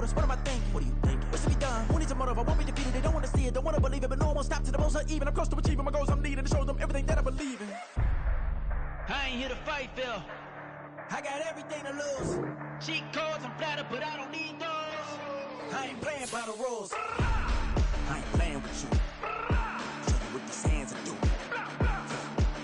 shoulders. What am I thinking? What do you think? What's to be done? Who needs a motive? I won't be defeated. They don't want to see it, don't want to believe it, but no one won't stop to the most even. I'm close to achieving my goals. I'm needing to show them everything that I believe in. I ain't here to fight, Phil. I got everything to lose. Cheat codes, I'm flattered, but I don't need those. I ain't playing by the rules. I ain't playing with you. Show you what these hands are doing.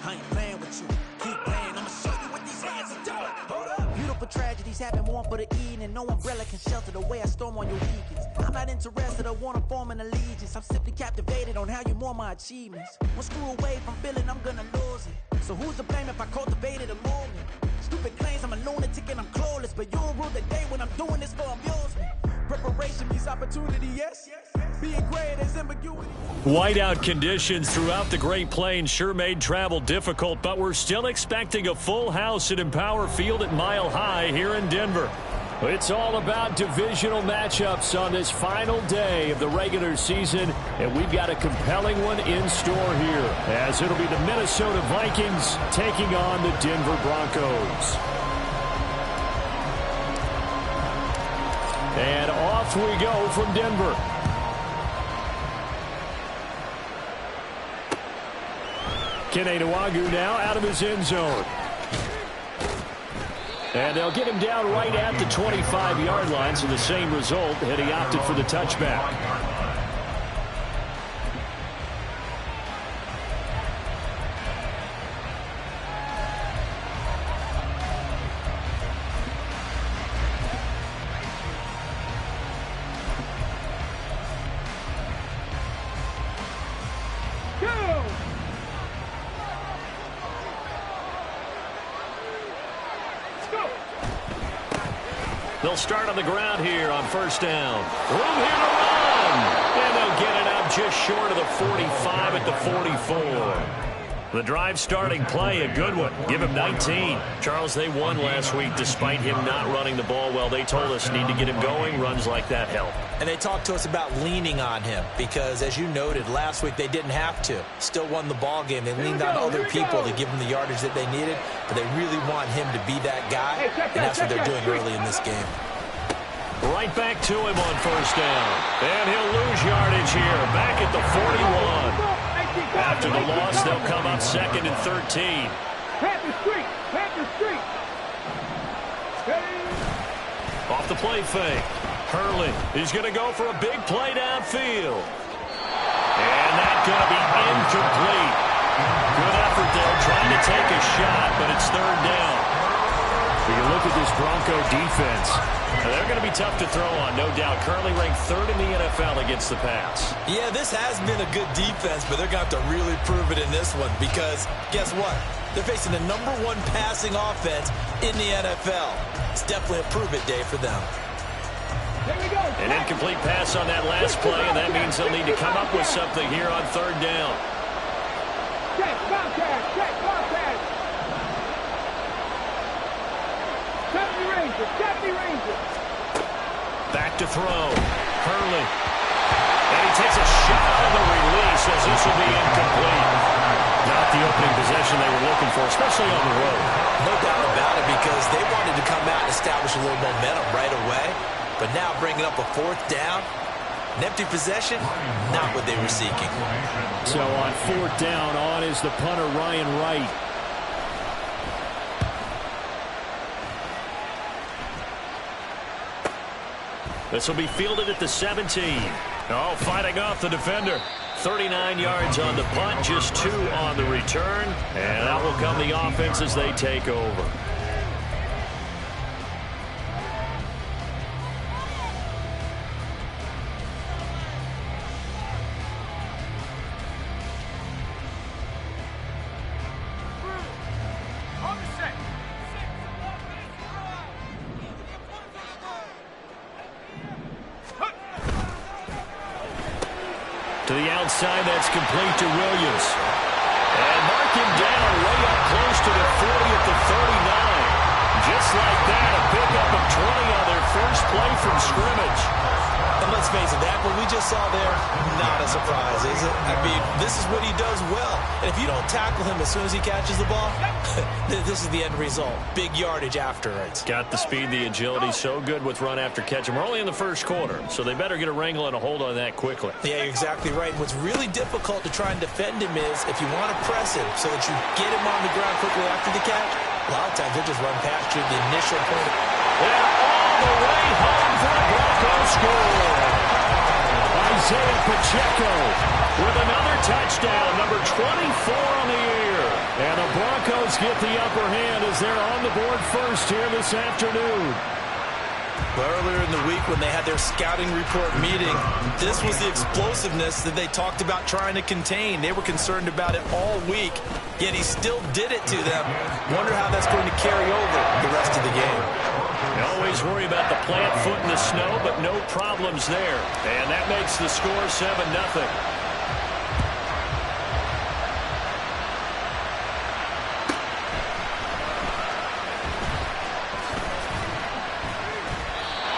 I ain't playing with you. Keep playing, I'ma show you what these hands are doing. Hold up. Beautiful tragedies happen, one for the evening. No umbrella can shelter the way I storm on your weekends. I'm not interested, I wanna form an allegiance. I'm simply captivated on how you more my achievements. One screw away from feeling I'm gonna lose it. So who's to blame if I cultivated a movement? Stupid claims I'm a lunatic and I'm clueless, but you'll rule the day when I'm doing this for amusement. Preparation means opportunity, yes. Being great is ambiguity. Whiteout conditions throughout the Great Plains sure made travel difficult, but we're still expecting a full house at Empower Field at Mile High here in Denver. It's all about divisional matchups on this final day of the regular season, and we've got a compelling one in store here, as it'll be the Minnesota Vikings taking on the Denver Broncos. And off we go from Denver. Kene Nwangwu now out of his end zone. And they'll get him down right at the 25-yard line, so the same result, and he opted for the touchback. They'll start on the ground here on first down. Room here to run. And they'll get it out just short of the 45 at the 44. The drive starting play, a good one. Give him 19. Charles, they won last week despite him not running the ball well. They told us need to get him going. Runs like that help. And they talked to us about leaning on him because, as you noted, last week they didn't have to. Still won the ball game. They leaned on other people to give them the yardage that they needed, but they really want him to be that guy, and that's what they're doing early in this game. Right back to him on first down. And he'll lose yardage here, back at the 41. After the loss, they'll come up second and 13. Off the play fake. Hurley, he's going to go for a big play downfield. And that's going to be incomplete. Good effort there, trying to take a shot, but it's third down. You look at this Bronco defense. They're going to be tough to throw on, no doubt. Currently ranked third in the NFL against the pass. Yeah, this has been a good defense, but they're going to have to really prove it in this one because, guess what? They're facing the #1 passing offense in the NFL. It's definitely a prove-it day for them. An incomplete pass on that last play, and that means they'll need to come up with something here on third down. Check, contact, check, contact. Deputy Ranger. Back to throw. Hurley. And he takes a shot on the release as this will be incomplete. Not the opening possession they were looking for, especially on the road. No doubt about it, because they wanted to come out and establish a little momentum right away. But now bringing up a fourth down, an empty possession, not what they were seeking. So on fourth down, on is the punter, Ryan Wright. This will be fielded at the 17. Oh, fighting off the defender. 39 yards on the punt, just 2 on the return. And out will come the offense as they take over. To the outside, that's complete to Williams. And mark him down way up close to the 40 at the 39. Just like that, a pickup of 20 on their first play from scrimmage. And let's face it, that when we just saw there, not a surprise, is it? I mean, this is what he does well. And if you don't tackle him as soon as he catches the ball, this is the end result. Big yardage afterwards. Got the speed, the agility, so good with run after catch. And we're only in the first quarter, so they better get a wrangle and a hold on that quickly. Yeah, you're exactly right. And what's really difficult to try and defend him is if you want to press him so that you get him on the ground quickly after the catch, a lot of times they'll just run past you at the initial point. They're all the way home for a Broncos score. Isaiah Pacheco with another touchdown, number 24 on the year. And the Broncos get the upper hand as they're on the board first here this afternoon. Earlier in the week when they had their scouting report meeting, this was the explosiveness that they talked about trying to contain. They were concerned about it all week, yet he still did it to them. Wonder how that's going to carry over the rest of the game. You always worry about the plant foot in the snow, but no problems there. And that makes the score 7-0.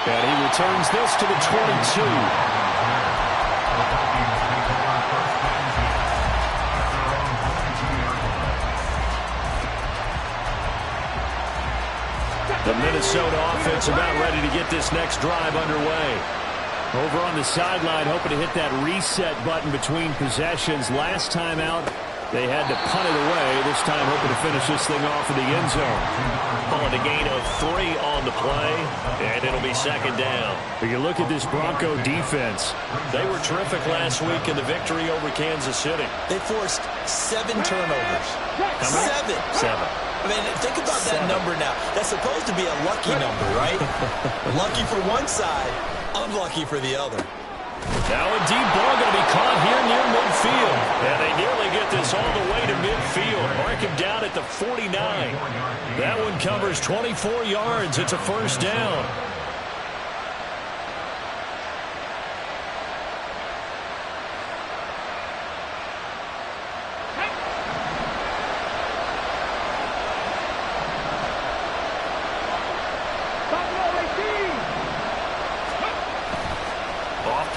And he returns this to the 22. The Minnesota offense about ready to get this next drive underway. Over on the sideline, hoping to hit that reset button between possessions. Last time out, they had to punt it away. This time hoping to finish this thing off in the end zone. Calling a gain of 3 on the play, and it'll be second down. When you look at this Bronco defense, they were terrific last week in the victory over Kansas City. They forced 7 turnovers. How many? 7. I mean, think about that number now. That's supposed to be a lucky number, right? Lucky for one side, unlucky for the other. Now a deep ball going to be caught here near midfield. And they nearly get this all the way to midfield. Mark him down at the 49. That one covers 24 yards. It's a first down.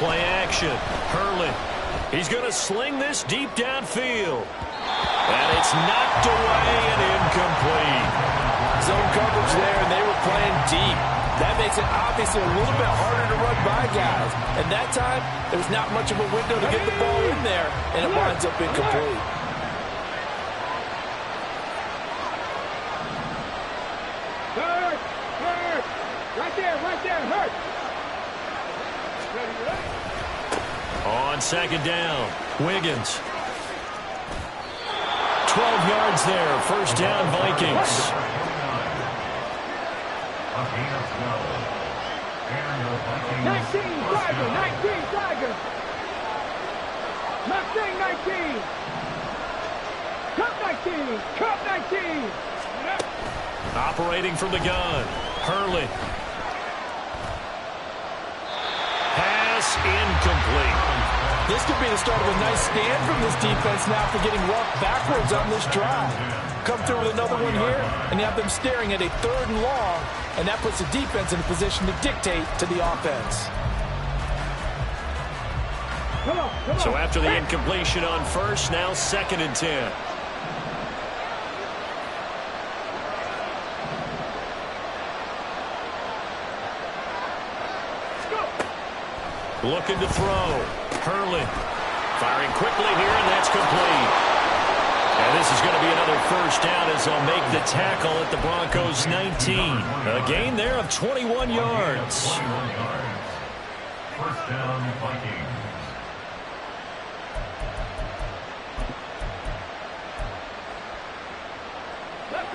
Play action. Hurley. He's going to sling this deep downfield. And it's knocked away and incomplete. Zone coverage there, and they were playing deep. That makes it obviously a little bit harder to run by guys. And that time, there was not much of a window to get the ball in there, and it winds up incomplete. Hurt! Hurt! Right there, hurt! On second down, Wiggins. 12 yards there. First down, Vikings. 19, Tiger! Mustang 19! Cup 19! Operating from the gun, Hurley. Pass incomplete. This could be the start of a nice stand from this defense now for getting walked backwards on this drive. Come through with another one here, and you have them staring at a 3rd and long, and that puts the defense in a position to dictate to the offense. Come on. So after the incompletion on first, now 2nd and 10. Looking to throw. Hurley firing quickly here, and that's complete. And this is going to be another first down as they'll make the tackle at the Broncos' 19. A gain there of 21 yards. First down, Vikings.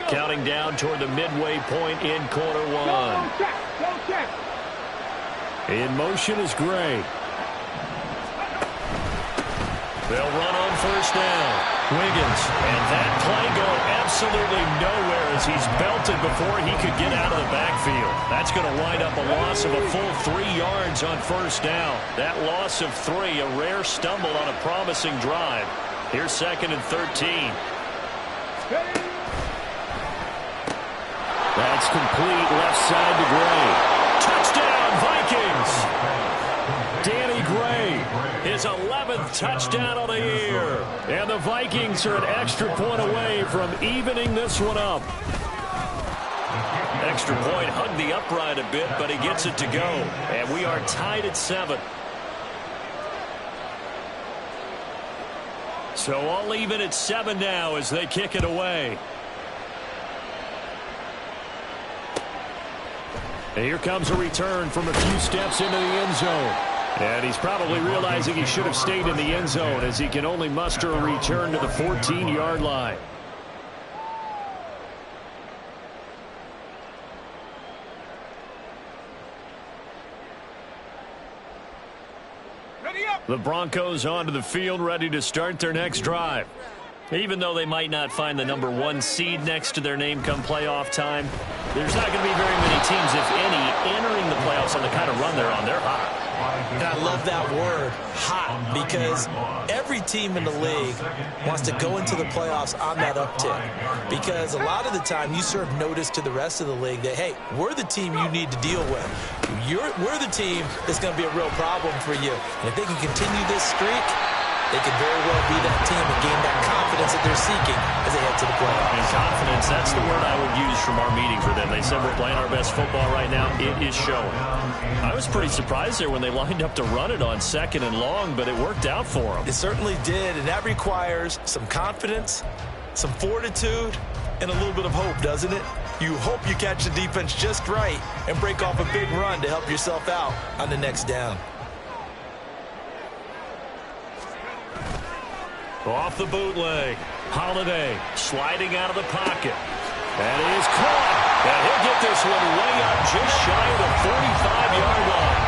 Counting down toward the midway point in quarter one. Go check! In motion is Gray. They'll run on first down. Wiggins. And that play going absolutely nowhere as he's belted before he could get out of the backfield. That's going to wind up a loss of a full 3 yards on first down. That loss of 3, a rare stumble on a promising drive. Here's 2nd and 13. That's complete left side to Gray. Touchdown, Vikings! Danny Gray 7th touchdown of the year. And the Vikings are an extra point away from evening this one up. Extra point hugged the upright a bit, but he gets it to go. And we are tied at 7. So all even at 7 now as they kick it away. And here comes a return from a few steps into the end zone. And he's probably realizing he should have stayed in the end zone as he can only muster a return to the 14-yard line. The Broncos onto the field, ready to start their next drive. Even though they might not find the number 1 seed next to their name come playoff time, there's not going to be very many teams, if any, entering the playoffs on the kind of run they're on. They're hot. And I love that word, hot, because every team in the league wants to go into the playoffs on that uptick. Because a lot of the time you serve notice to the rest of the league that, hey, we're the team you need to deal with. We're the team that's going to be a real problem for you. And if they can continue this streak, they could very well be that team and gain that confidence that they're seeking as they head to the playoffs. And confidence, that's the word I would use from our meetings with them. They said we're playing our best football right now. It is showing. I was pretty surprised there when they lined up to run it on 2nd and long, but it worked out for them. It certainly did, and that requires some confidence, some fortitude, and a little bit of hope, doesn't it? You hope you catch the defense just right and break off a big run to help yourself out on the next down. Off the bootleg. Holiday sliding out of the pocket. And he is caught. And he'll get this one way up just shy of the 45-yard line.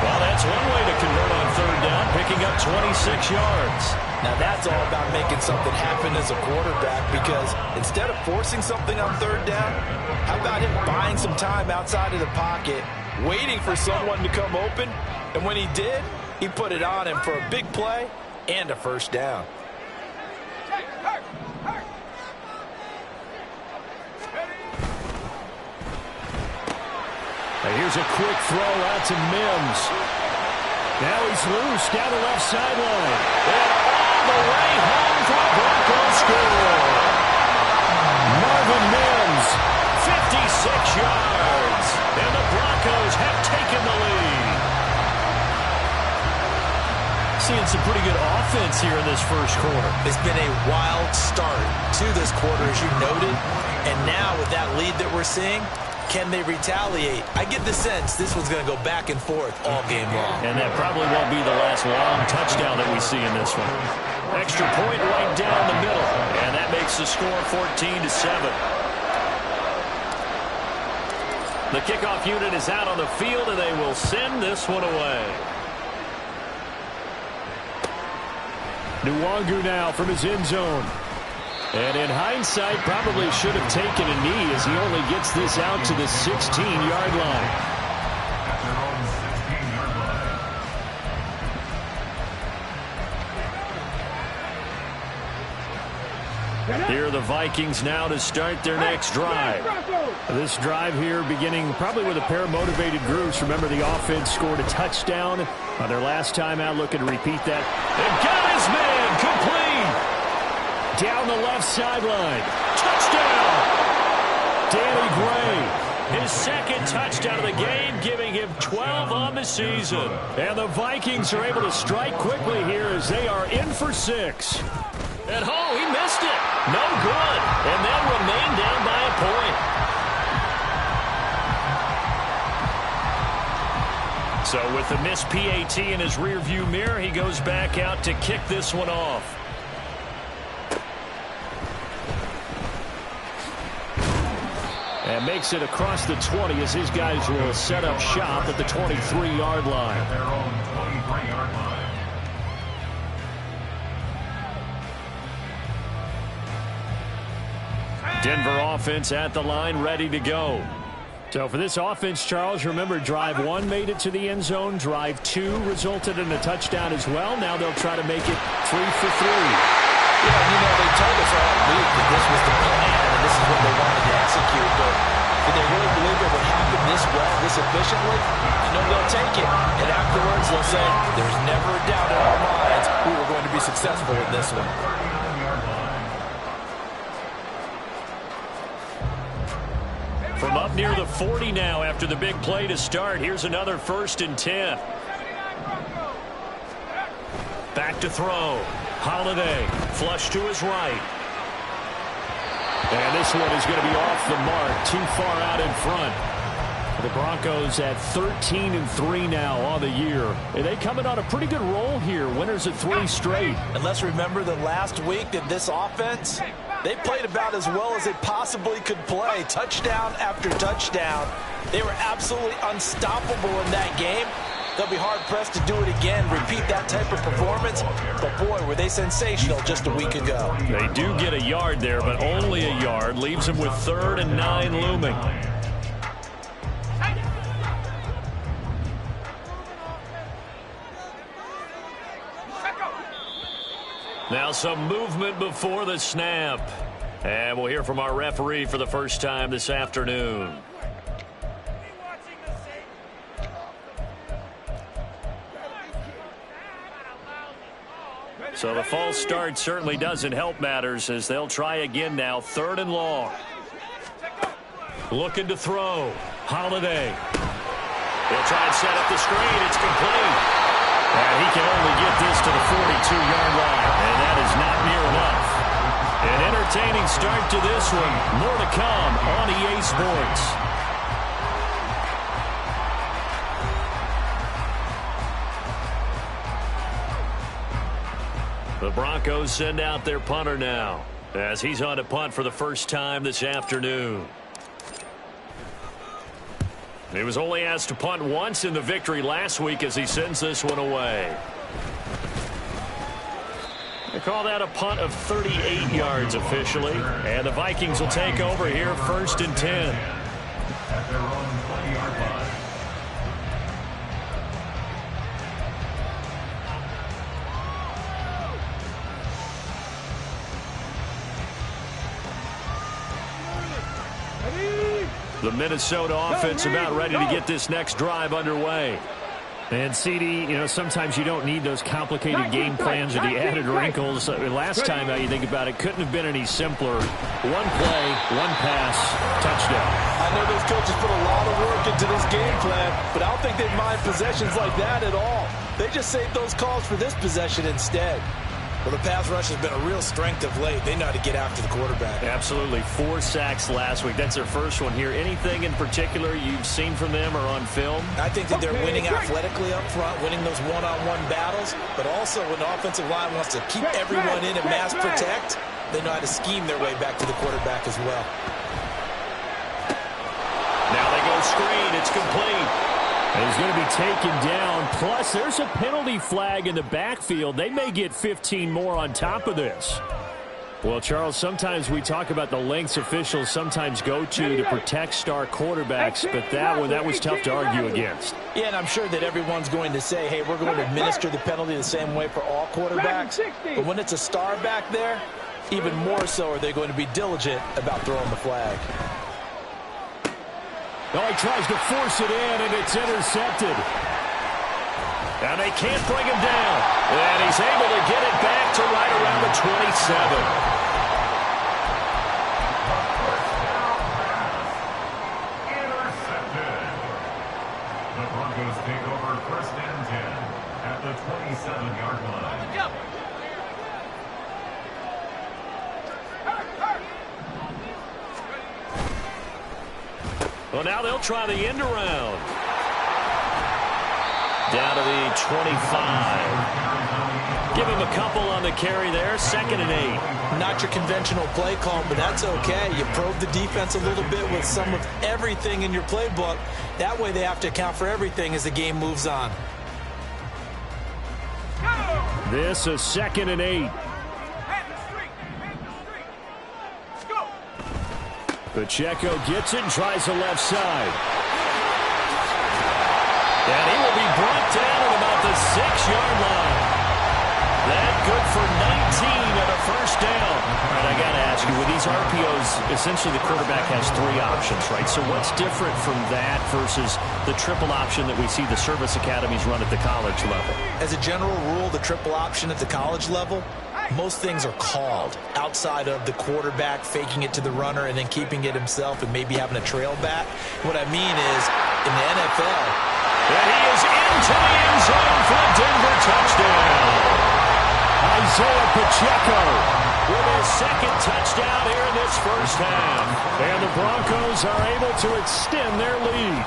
Well, that's one way to convert on 3rd down, picking up 26 yards. Now that's all about making something happen as a quarterback, because instead of forcing something on 3rd down, how about him buying some time outside of the pocket, waiting for someone to come open, and when he did, he put it on him for a big play and a 1st down. Here's a quick throw out to Mims. Now he's loose down the left sideline. And all the way home for a Broncos score. Marvin Mims, 56 yards. And the Broncos have taken the lead. Seeing some pretty good offense here in this first quarter. It's been a wild start to this quarter, as you noted. And now with that lead that we're seeing, can they retaliate? I get the sense this one's going to go back and forth all game long. And that probably won't be the last long touchdown that we see in this one. Extra point right down the middle. And that makes the score 14-7. The kickoff unit is out on the field, and they will send this one away. Nwangu now from his end zone. And in hindsight, probably should have taken a knee as he only gets this out to the 16-yard line. Here are the Vikings now to start their next drive. This drive here beginning probably with a pair of motivated groups. Remember, the offense scored a touchdown on their last time out. Looking to repeat that. And got his man complete. Down the left sideline. Touchdown! Danny Gray. His 2nd touchdown of the game, giving him 12 on the season. And the Vikings are able to strike quickly here as they are in for 6. And he missed it. No good. And they'll remain down by a point. So with the missed PAT in his rearview mirror, he goes back out to kick this one off. And makes it across the 20 as his guys will set up shop at the 23-yard line. Denver offense at the line, ready to go. So for this offense, Charles, remember, drive 1 made it to the end zone. Drive 2 resulted in a touchdown as well. Now they'll try to make it 3 for 3. Yeah, they told us all week that this was the plan and this is what they wanted to execute. But Did they really believe it would happen this well, this efficiently? You know they'll take it. And afterwards they'll say, there's never a doubt in our minds we were going to be successful in this one. From up near the 40 now after the big play to start. Here's another 1st and 10. Back to throw. Holiday. Flush to his right. And this one is going to be off the mark. Too far out in front. The Broncos at 13-3 now on the year. And they coming on a pretty good roll here. Winners of 3 straight. And let's remember that last week that this offense, they played about as well as they possibly could play. Touchdown after touchdown. They were absolutely unstoppable in that game. They'll be hard-pressed to do it again, repeat that type of performance. But, boy, were they sensational just a week ago. They do get a yard there, but only a yard. Leaves them with 3rd and 9 looming. Now some movement before the snap. And we'll hear from our referee for the first time this afternoon. So the false start certainly doesn't help matters as they'll try again now. 3rd and long. Looking to throw. Holiday. He'll try and set up the screen. It's complete. And he can only get this to the 42-yard line. And that is not near enough. An entertaining start to this one. More to come on EA Sports. The Broncos send out their punter now as he's on to punt for the first time this afternoon. He was only asked to punt once in the victory last week as he sends this one away. They call that a punt of 38 yards officially. And the Vikings will take over here 1st and 10. At their own 20-yard line. The Minnesota offense about ready to get this next drive underway. And, CD, you know, sometimes you don't need those complicated game plans or the added wrinkles. Last time, you think about it, couldn't have been any simpler. One play, one pass, touchdown. I know those coaches put a lot of work into this game plan, but I don't think they mind possessions like that at all. They just save those calls for this possession instead. Well, the pass rush has been a real strength of late. They know how to get after the quarterback. Absolutely. 4 sacks last week. That's their first one here. Anything in particular you've seen from them or on film? I think that they're winning athletically up front, winning those one-on-one battles, but also when the offensive line wants to keep everyone in and mass protect, they know how to scheme their way back to the quarterback as well. Now they go screen. It's complete. He's going to be taken down. Plus, there's a penalty flag in the backfield. They may get 15 more on top of this. Well, Charles, sometimes we talk about the lengths officials sometimes go to protect star quarterbacks, but that was tough to argue against. Yeah, and I'm sure that everyone's going to say, hey, we're going to administer the penalty the same way for all quarterbacks. But when it's a star back there, even more so are they going to be diligent about throwing the flag. Oh, he tries to force it in, and it's intercepted. And they can't bring him down. And he's able to get it back to right around the 27. Intercepted. The Broncos take over 1st and 10 at the 27-yard line. Well, now they'll try the end around. Down to the 25. Give him a couple on the carry there. 2nd and 8. Not your conventional play call, but that's okay. You probe the defense a little bit with some of everything in your playbook. That way they have to account for everything as the game moves on. This is 2nd and 8. Pacheco gets it and tries the left side. And he will be brought down at about the 6-yard line. That good for 19 and a 1st down. And I got to ask ask you, with these RPOs, essentially the quarterback has 3 options, right? So what's different from that versus the triple option that we see the service academies run at the college level? As a general rule, the triple option at the college level, most things are called outside of the quarterback faking it to the runner and then keeping it himself and maybe having a trail back. What I mean is, in the NFL, and he is into the end zone for a Denver touchdown. Isaiah Pacheco with his second touchdown here in this first half. And the Broncos are able to extend their lead.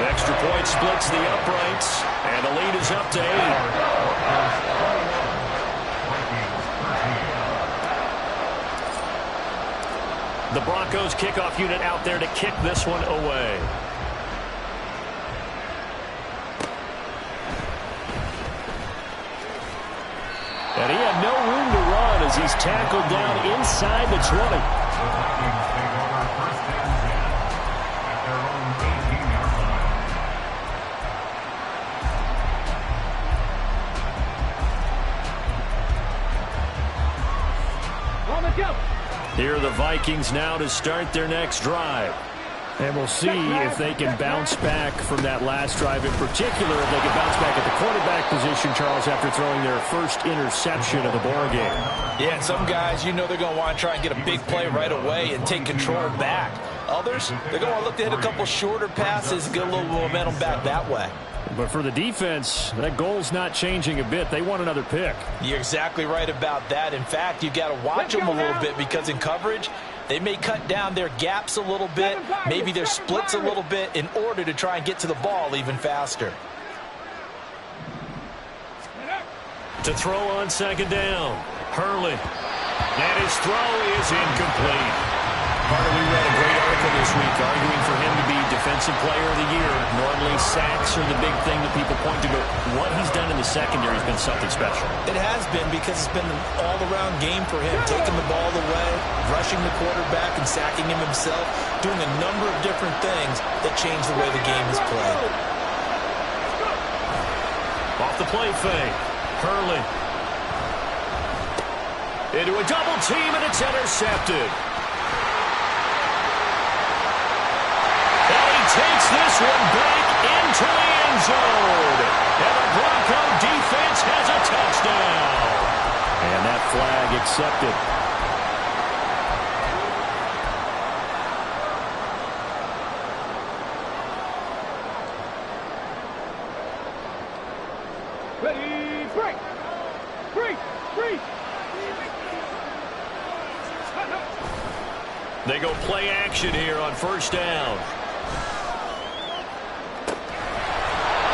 Extra point splits the uprights, and the lead is up to 8. The Broncos kickoff unit out there to kick this one away. And he had no room to run as he's tackled down inside the 20. Here are the Vikings now to start their next drive. And we'll see if they can bounce back from that last drive, in particular if they can bounce back at the quarterback position, Charles, after throwing their first interception of the ball game. Yeah, and some guys, you know they're going to want to try and get a big play right away and take control back. Others, they're going to want to look to hit a couple shorter passes, get a little momentum back that way. But for the defense, that goal's not changing a bit. They want another pick. You're exactly right about that. In fact, you've got to watch them a little bit because in coverage, they may cut down their gaps a little bit, maybe their splits a little bit in order to try and get to the ball even faster. To throw on second down, Hurley. And his throw is incomplete. Carter, we read a great article this week arguing for him to be Defensive Player of the Year. Normally, sacks are the big thing that people point to, but what he's done in the secondary has been something special. It has been because it's been an all-around game for him, taking the ball away, rushing the quarterback, and sacking him himself, doing a number of different things that change the way the game is played. Off the play fake, Hurley. Into a double team, and it's intercepted. Takes this one back into the end zone. And the Bronco defense has a touchdown. And that flag accepted. Ready, break. Break. They go play action here on first down.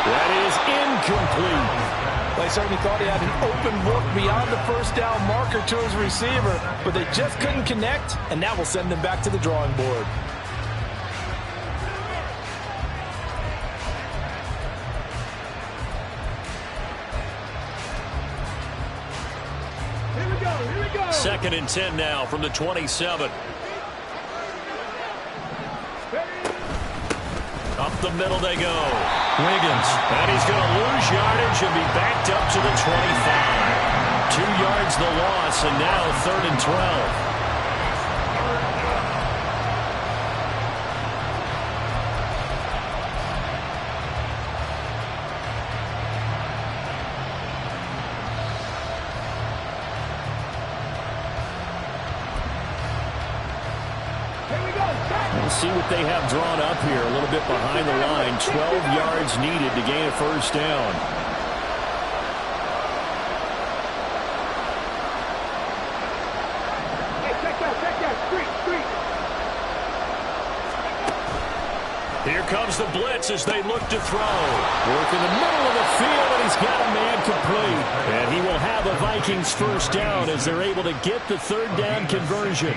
That is incomplete. They certainly thought he had an open look beyond the first down marker to his receiver, but they just couldn't connect, and that will send them back to the drawing board. Here we go. Second and 10 now from the 27. Up the middle they go. Wiggins. And he's going to lose yardage and be backed up to the 25. 2 yards the loss, and now 3rd and 12. We'll see what they have drawn up here. A little bit behind the line. 12 yards needed to gain a first down. Hey, check that. Street. Here comes the blitz as they look to throw. Work in the middle of the field, and he's got a man complete. And he will have a Vikings first down as they're able to get the 3rd down conversion.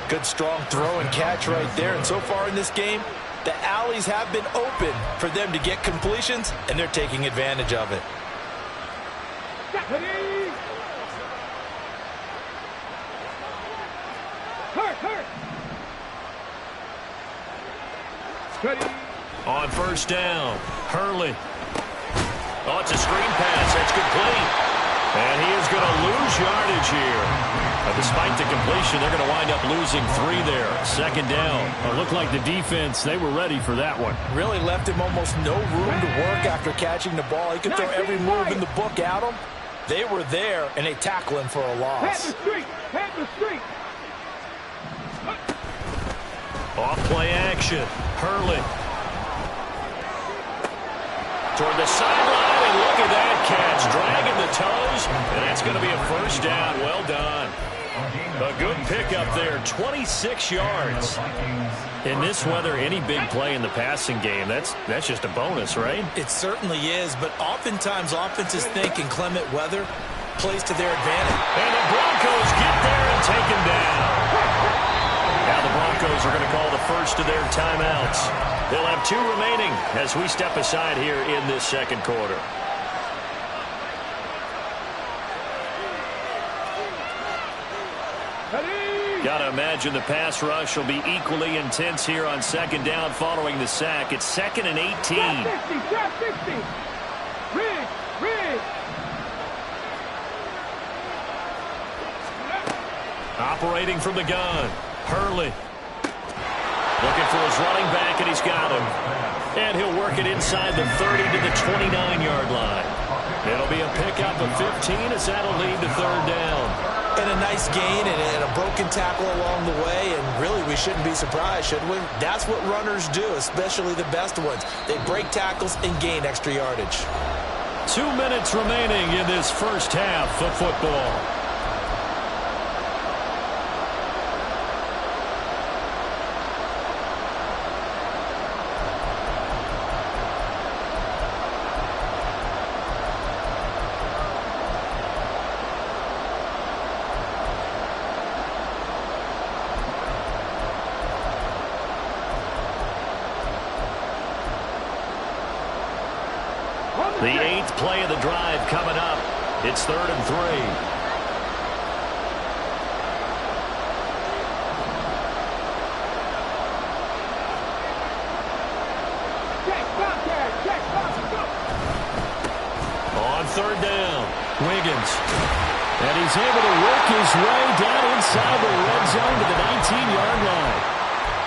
Good, strong throw and catch right there. And so far in this game, the alleys have been open for them to get completions, and they're taking advantage of it. Hurt. Ready. On first down, Hurley. Oh, it's a screen pass. That's complete. And he is going to lose yardage here. Despite the completion, they're going to wind up losing 3 there. Second down. It looked like the defense, they were ready for that one. Really left him almost no room to work after catching the ball. He could throw every move in the book at him. They were there, and they tackle him for a loss. Head the street. Head the street. Off play action. Hurley. Toward the sideline, and look at that catch. Dragging the toes, and that's going to be a first down. Well done. A good pickup there, 26 yards. In this weather, any big play in the passing game, that's just a bonus, right? It certainly is, but oftentimes offenses think inclement weather plays to their advantage. And the Broncos get there and take him down. Now the Broncos are going to call the first of their timeouts. They'll have 2 remaining as we step aside here in this second quarter. Got to imagine the pass rush will be equally intense here on second down following the sack. It's 2nd and 18. Drop 60. Rig. Operating from the gun. Hurley. Looking for his running back, and he's got him. And he'll work it inside the 30 to the 29-yard line. It'll be a pickup of 15 as that'll lead to third down. And a nice gain and a broken tackle along the way, and really we shouldn't be surprised, should we? That's what runners do, especially the best ones. They break tackles and gain extra yardage. 2 minutes remaining in this first half of football. The 8th play of the drive coming up. It's 3rd and 3. On 3rd down, Wiggins. And he's able to work his way down inside the red zone to the 19-yard line.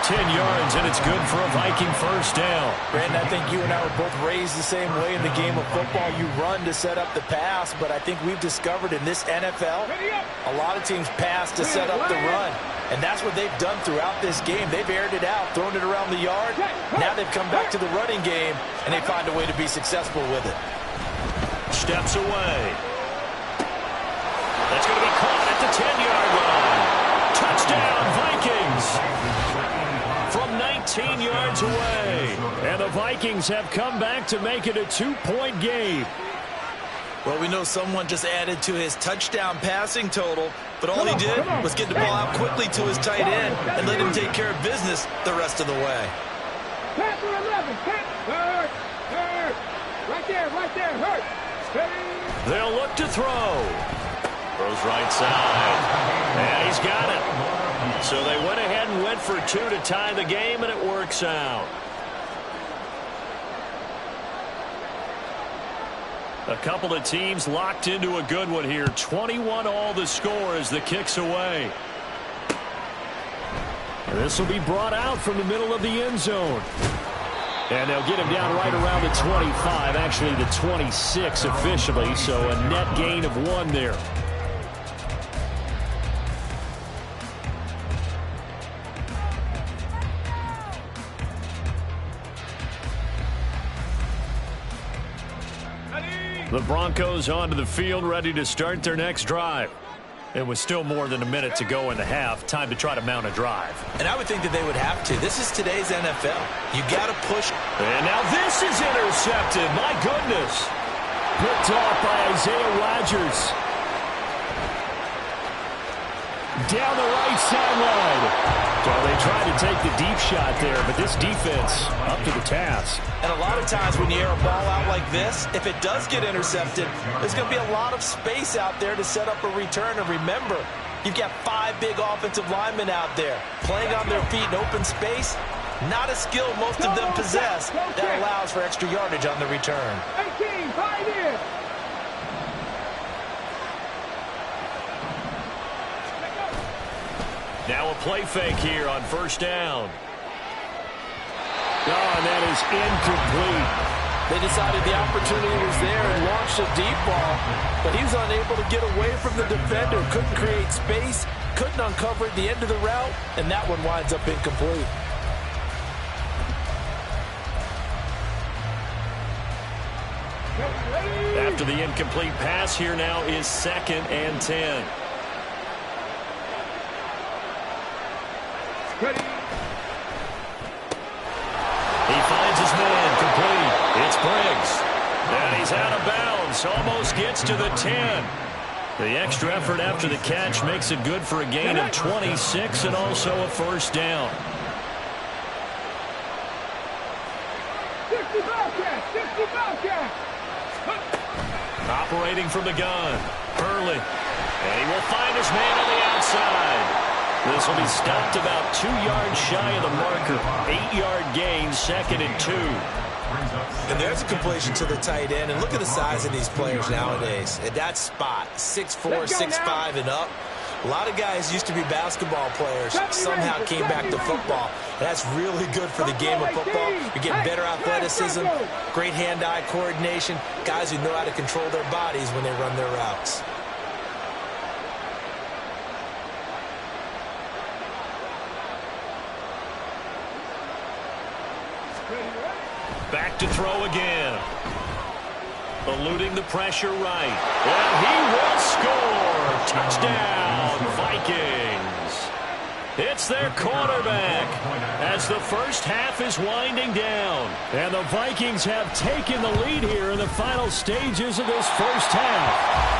10 yards, and it's good for a Viking first down. Brandon, I think you and I were both raised the same way in the game of football. You run to set up the pass, but I think we've discovered in this NFL, a lot of teams pass to set up the run. And that's what they've done throughout this game. They've aired it out, thrown it around the yard. Now they've come back to the running game, and they find a way to be successful with it. Steps away. That's going to be caught at the 10-yard line. Touchdown, Vikings. From 19 yards away. And the Vikings have come back to make it a 2-point game. Well, we know someone just added to his touchdown passing total, but all he did was get the ball out quickly to his tight end and let him take care of business the rest of the way. Pass for 11. Hurt. Right there. Hurt. They'll look to throw. Throws right side. And he's got it. So they went ahead and went for 2 to tie the game, and it works out. A couple of teams locked into a good one here. 21-all the score as the kick's away. And this will be brought out from the middle of the end zone. And they'll get him down right around the 25, actually the 26 officially, so a net gain of 1 there. The Broncos onto the field, ready to start their next drive. It was still more than a minute to go in the half. Time to try to mount a drive. And I would think that they would have to. This is today's NFL. You got to push. And now this is intercepted. My goodness. Picked off by Isaiah Rodgers. Down the right sideline. Well, they tried to take the deep shot there, but this defense up to the task. And a lot of times when you air a ball out like this, if it does get intercepted, there's going to be a lot of space out there to set up a return. And remember, you've got 5 big offensive linemen out there playing on their feet in open space. Not a skill most of them possess that allows for extra yardage on the return. 18, 5 in. Now a play fake here on first down. Oh, and that is incomplete. They decided the opportunity was there and launched a deep ball, but he was unable to get away from the defender, couldn't create space, couldn't uncover at the end of the route, and that one winds up incomplete. After the incomplete pass, here now is 2nd and 10. He finds his man, complete. It's Briggs. And he's out of bounds, almost gets to the 10. The extra effort after the catch makes it good for a gain of 26 and also a first down. 60 Bobcats! 60 Bobcats! Operating from the gun, Hurley. And he will find his man on the outside. This will be stopped about 2 yards shy of the marker. 8-yard gain, 2nd and 2. And there's a completion to the tight end. And look at the size of these players nowadays. At that spot, 6'4", 6'5", and up. A lot of guys used to be basketball players, somehow came back to football. That's really good for the game of football. You're getting better athleticism, great hand-eye coordination, guys who know how to control their bodies when they run their routes. Back to throw again. Eluding the pressure right. And he will score. Touchdown, Vikings. It's their quarterback as the first half is winding down. And the Vikings have taken the lead here in the final stages of this first half.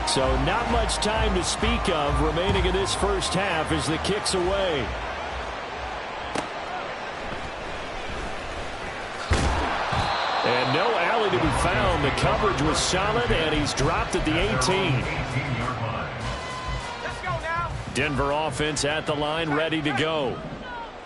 So not much time to speak of remaining in this first half as the kick's away. And no alley to be found. The coverage was solid, and he's dropped at the 18. Denver offense at the line, ready to go.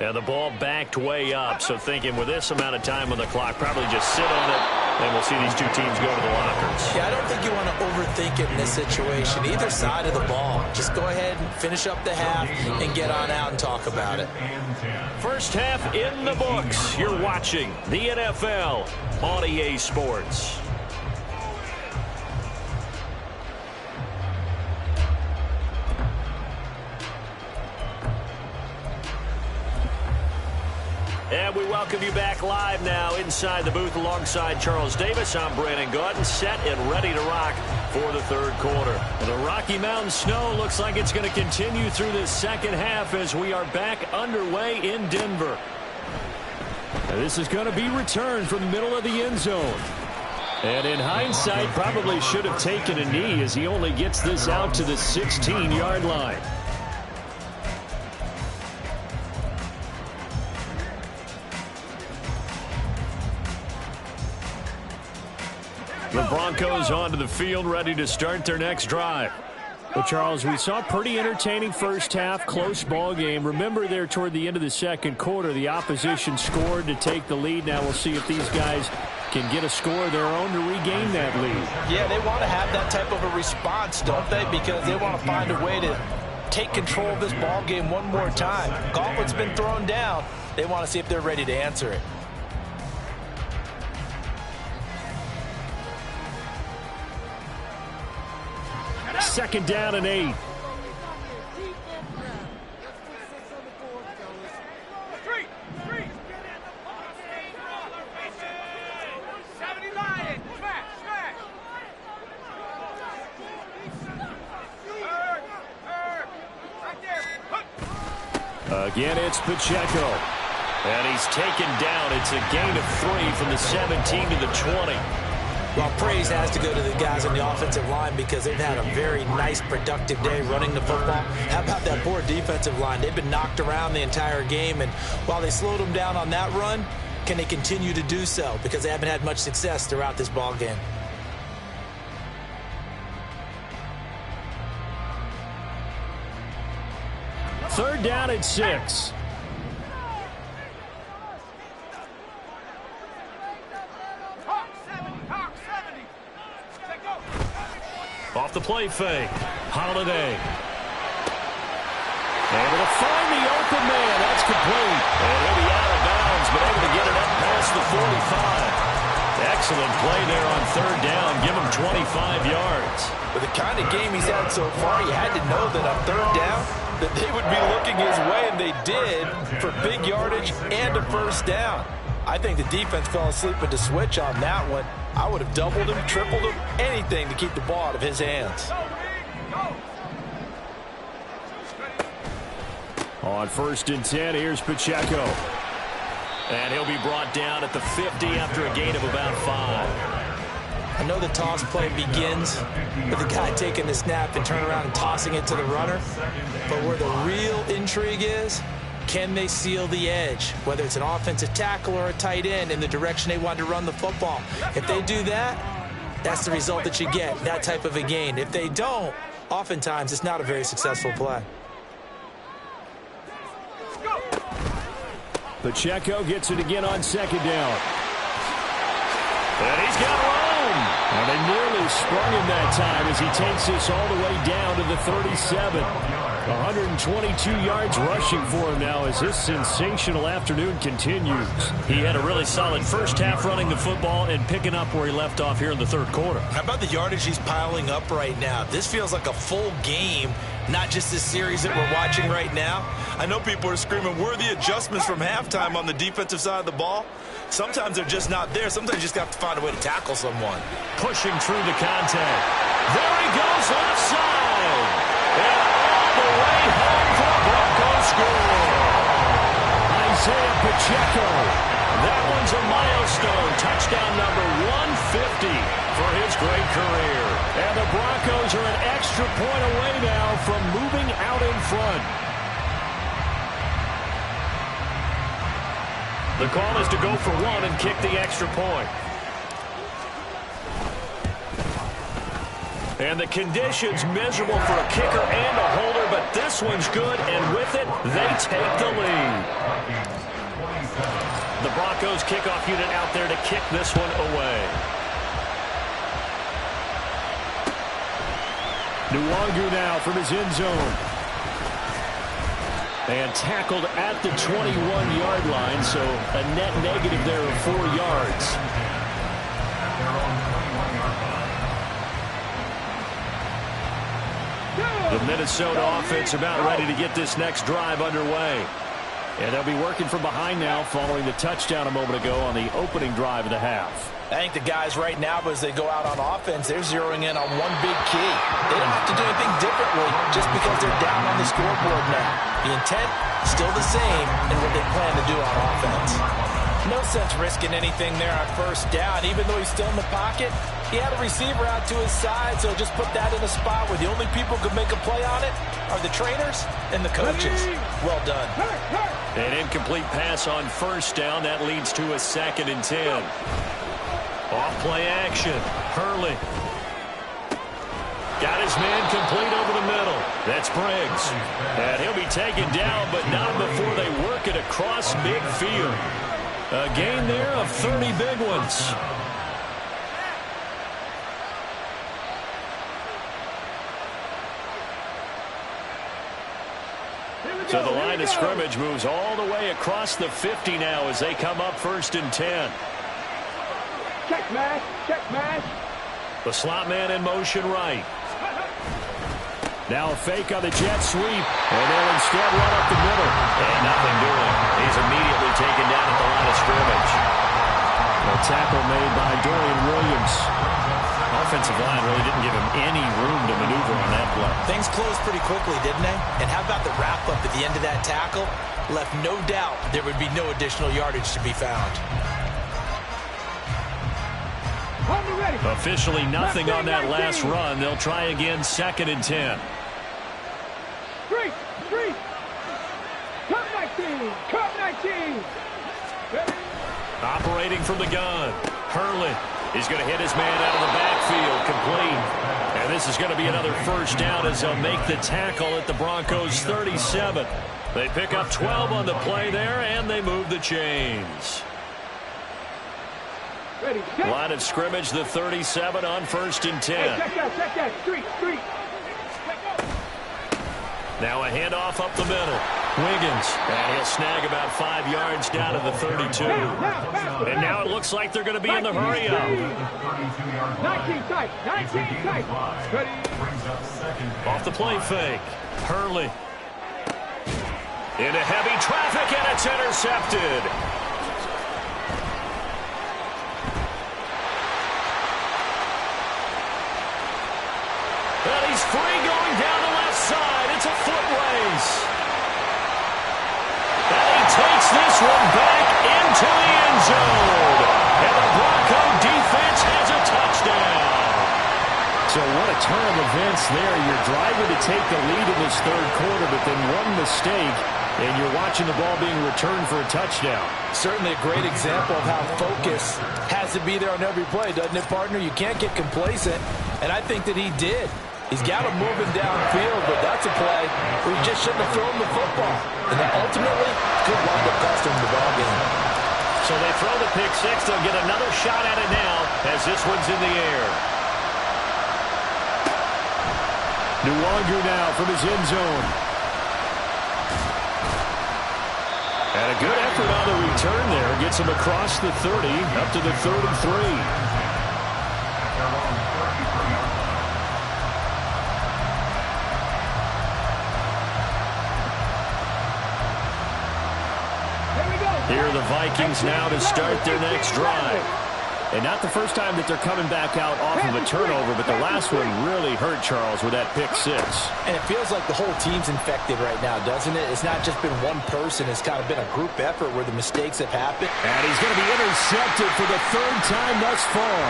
And the ball backed way up, so thinking with this amount of time on the clock, probably just sit on it, and we'll see these two teams go to the lockers. Yeah, I don't think you want to overthink it in this situation. Either side of the ball. Just go ahead and finish up the half and get on out and talk about it. First half in the books. You're watching the NFL on EA Sports. And we welcome you back live now inside the booth alongside Charles Davis. I'm Brandon Gaudin, set and ready to rock for the third quarter. The Rocky Mountain snow looks like it's going to continue through the second half as we are back underway in Denver. And this is going to be returned from the middle of the end zone. And in hindsight, probably should have taken a knee as he only gets this out to the 16-yard line. The Broncos onto the field, ready to start their next drive. Well, Charles, we saw a pretty entertaining first half, close ball game. Remember there toward the end of the second quarter, the opposition scored to take the lead. Now we'll see if these guys can get a score of their own to regain that lead. Yeah, they want to have that type of a response, don't they? Because they want to find a way to take control of this ball game one more time. Gauntlet's been thrown down. They want to see if they're ready to answer it. Second down and 8. Again, it's Pacheco. And he's taken down. It's a gain of 3 from the 17 to the 20. Well, praise has to go to the guys on the offensive line because they've had a very nice, productive day running the football. How about that poor defensive line? They've been knocked around the entire game, and while they slowed them down on that run, can they continue to do so? Because they haven't had much success throughout this ball game. Third down and 6. off the play fake. Holiday. Able to find the open man. That's complete. And he'll be out of bounds, but able to get it up past the 45. Excellent play there on third down. Give him 25 yards. With the kind of game he's had so far, he had to know that on third down that they would be looking his way, and they did, for big yardage and a first down. I think the defense fell asleep with the switch on that one. I would have doubled him, tripled him, anything to keep the ball out of his hands. On 1st and 10, here's Pacheco. And he'll be brought down at the 50 after a gain of about 5. I know the toss play begins with the guy taking the snap and turning around and tossing it to the runner. But where the real intrigue is, can they seal the edge? Whether it's an offensive tackle or a tight end in the direction they want to run the football. If they do that, that's the result that you get, that type of a gain. If they don't, oftentimes it's not a very successful play. Pacheco gets it again on 2nd down. And he's got room. And they nearly sprung him that time as he takes this all the way down to the 37. 122 yards rushing for him now as his sensational afternoon continues. He had a really solid first half running the football and picking up where he left off here in the third quarter. How about the yardage he's piling up right now? This feels like a full game, not just this series that we're watching right now. I know people are screaming, where are the adjustments from halftime on the defensive side of the ball? Sometimes they're just not there. Sometimes you just have to find a way to tackle someone. Pushing through the contact. There he goes, left side. And all the way home for the Broncos score. Isaiah Pacheco. That one's a milestone. Touchdown number 150 for his great career. And the Broncos are an extra point away now from moving out in front. The call is to go for one and kick the extra point. And the conditions miserable for a kicker and a holder, but this one's good, and with it, they take the lead. The Broncos kickoff unit out there to kick this one away. Nwangu now from his end zone. And tackled at the 21-yard line, so a net negative there of 4 yards. The Minnesota offense about ready to get this next drive underway. And they'll be working from behind now following the touchdown a moment ago on the opening drive of the half. I think the guys right now, as they go out on offense, they're zeroing in on one big key. They don't have to do anything differently just because they're down on the scoreboard now. The intent, still the same in what they plan to do on offense. No sense risking anything there on first down. Even though he's still in the pocket, he had a receiver out to his side, so just put that in a spot where the only people who can make a play on it are the trainers and the coaches. Well done. An incomplete pass on first down. That leads to a 2nd and 10. Off-play action. Hurley. Got his man complete over the middle. That's Briggs. And he'll be taken down, but not before they work it across midfield. A gain there of 30 big ones. So the line of scrimmage moves all the way across the 50 now as they come up 1st and 10. Check mash, check mash. The slot man in motion right. Now a fake on the jet sweep, and they'll instead run up the middle. And nothing doing. He's immediately taken down at the line of scrimmage. A tackle made by Dorian Williams. Offensive line really didn't give him any room to maneuver on that play. Things closed pretty quickly, didn't they? And how about the wrap-up at the end of that tackle? Left no doubt there would be no additional yardage to be found. Officially nothing on that last run. They'll try again 2nd and 10. Street. Cut 19. Cut 19. Operating from the gun. Hurley. He's going to hit his man out of the backfield. Complete. And this is going to be another first down as they'll make the tackle at the Broncos 37. They pick up 12 on the play there, and they move the chains. Ready, set. Line of scrimmage, the 37 on 1st and 10. Hey, check that. Street. Now a handoff up the middle. Wiggins, and he'll snag about 5 yards down to the 32. And now it looks like they're going to be in the hurry up. 19 tight. Ready. Off the play fake. Hurley. Into heavy traffic, and it's intercepted. And he's free going down the left side. It's a foot race. And he takes this one back into the end zone. And the Bronco defense has a touchdown. So what a turn of events there. You're driving to take the lead in this third quarter, but then one mistake, and you're watching the ball being returned for a touchdown. Certainly a great example of how focus has to be there on every play, doesn't it, partner? You can't get complacent, and I think that he did. He's got him moving downfield, but that's a play where you just shouldn't have thrown the football. And that ultimately could wind up costing the ball game. So they throw the pick six. They'll get another shot at it now as this one's in the air. Nwangu now from his end zone. And a good effort on the return there. Gets him across the 30, up to the 33. Here are the Vikings now to start their next drive. And not the first time that they're coming back out off of a turnover, but the last one really hurt Charles with that pick six. And it feels like the whole team's infected right now, doesn't it? It's not just been one person. It's kind of been a group effort where the mistakes have happened. And he's going to be intercepted for the third time thus far.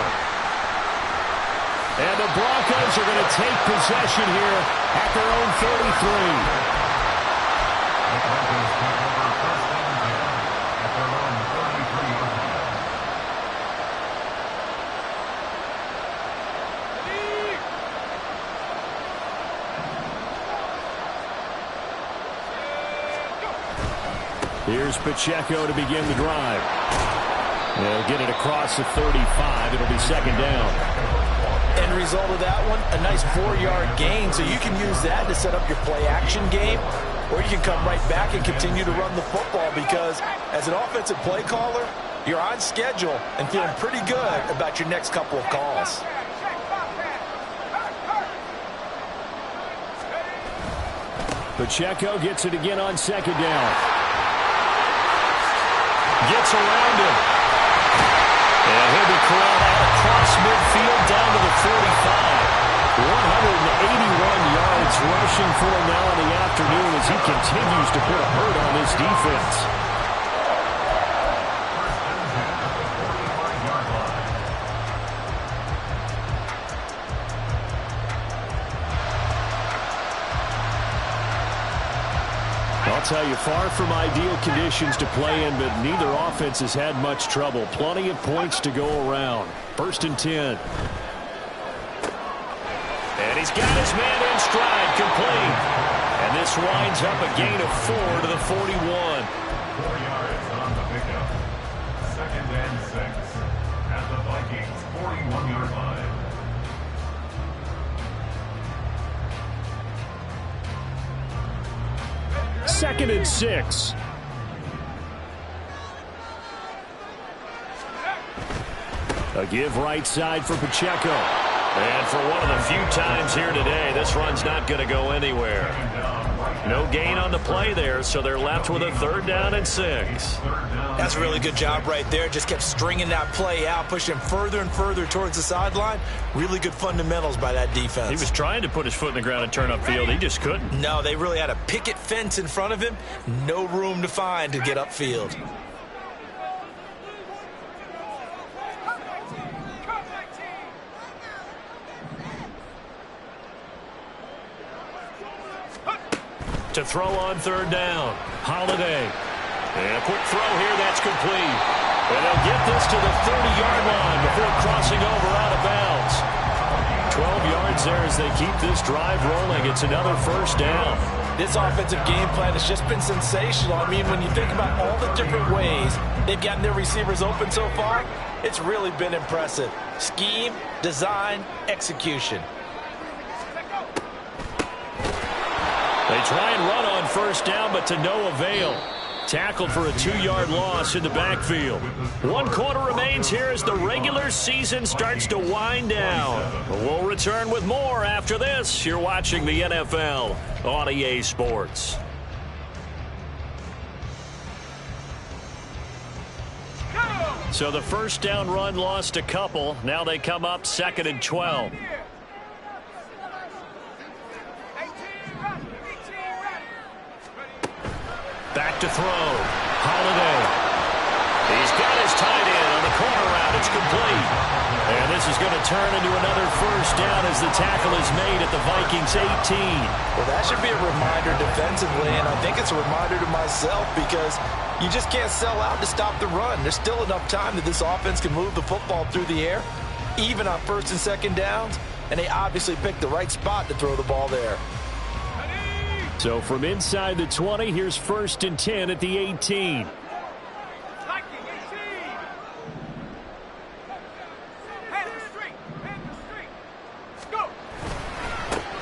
And the Broncos are going to take possession here at their own 33. Here's Pacheco to begin the drive. They'll get it across the 35. It'll be second down. End result of that one, a nice 4-yard gain. So you can use that to set up your play-action game, or you can come right back and continue to run the football because as an offensive play caller, you're on schedule and feeling pretty good about your next couple of calls. Pacheco gets it again on second down. Gets around him. And he'll be corralled out across midfield down to the 45. 181 yards rushing for him now in the afternoon as he continues to put a hurt on this defense. I'll tell you, far from ideal conditions to play in, but neither offense has had much trouble. Plenty of points to go around. 1st and 10. And he's got his man in stride, complete. And this winds up a gain of 4 to the 41. 4 yards on the pickup. 2nd and 6 at the Vikings 41-yard line. Second and 6. A give right side for Pacheco. And for one of the few times here today, this run's not going to go anywhere. No gain on the play there, so they're left with a 3rd down and 6. That's a really good job right there. Just kept stringing that play out, pushing further and further towards the sideline. Really good fundamentals by that defense. He was trying to put his foot in the ground and turn upfield. He just couldn't. No, they really had a picket fence in front of him. No room to find to get upfield. To throw on 3rd down. Holiday. And a quick throw here, that's complete. And they'll get this to the 30-yard line before crossing over out of bounds. 12 yards there as they keep this drive rolling. It's another 1st down. This offensive game plan has just been sensational. I mean, when you think about all the different ways they've gotten their receivers open so far, It's really been impressive. Scheme, design, execution. They try and run on first down, but to no avail. Tackled for a 2-yard loss in the backfield. 1 quarter remains here as the regular season starts to wind down. We'll return with more after this. You're watching the NFL on EA Sports. So the first down run lost a couple. Now they come up 2nd and 12. Back to throw. Holiday. He's got his tight end on the corner route. It's complete. And this is going to turn into another first down as the tackle is made at the Vikings 18. Well, that should be a reminder defensively, and I think it's a reminder to myself because you just can't sell out to stop the run. There's still enough time that this offense can move the football through the air, even on 1st and 2nd downs, and they obviously picked the right spot to throw the ball there. So from inside the 20, here's 1st and 10 at the 18.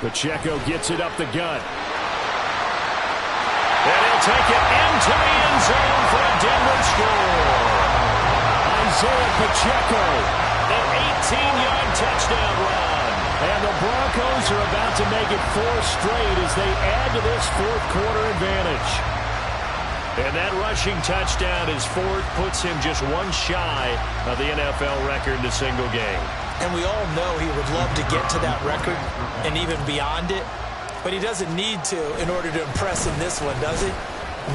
Pacheco gets it up the gut. And he'll take it into the end zone for a Denver score. Isaiah Pacheco. An 18-yard touchdown run. And the Broncos are about to make it 4 straight as they add to this 4th quarter advantage. And that rushing touchdown is 4th, puts him just 1 shy of the NFL record in a single game. And we all know he would love to get to that record and even beyond it, but he doesn't need to in order to impress in this one, does he?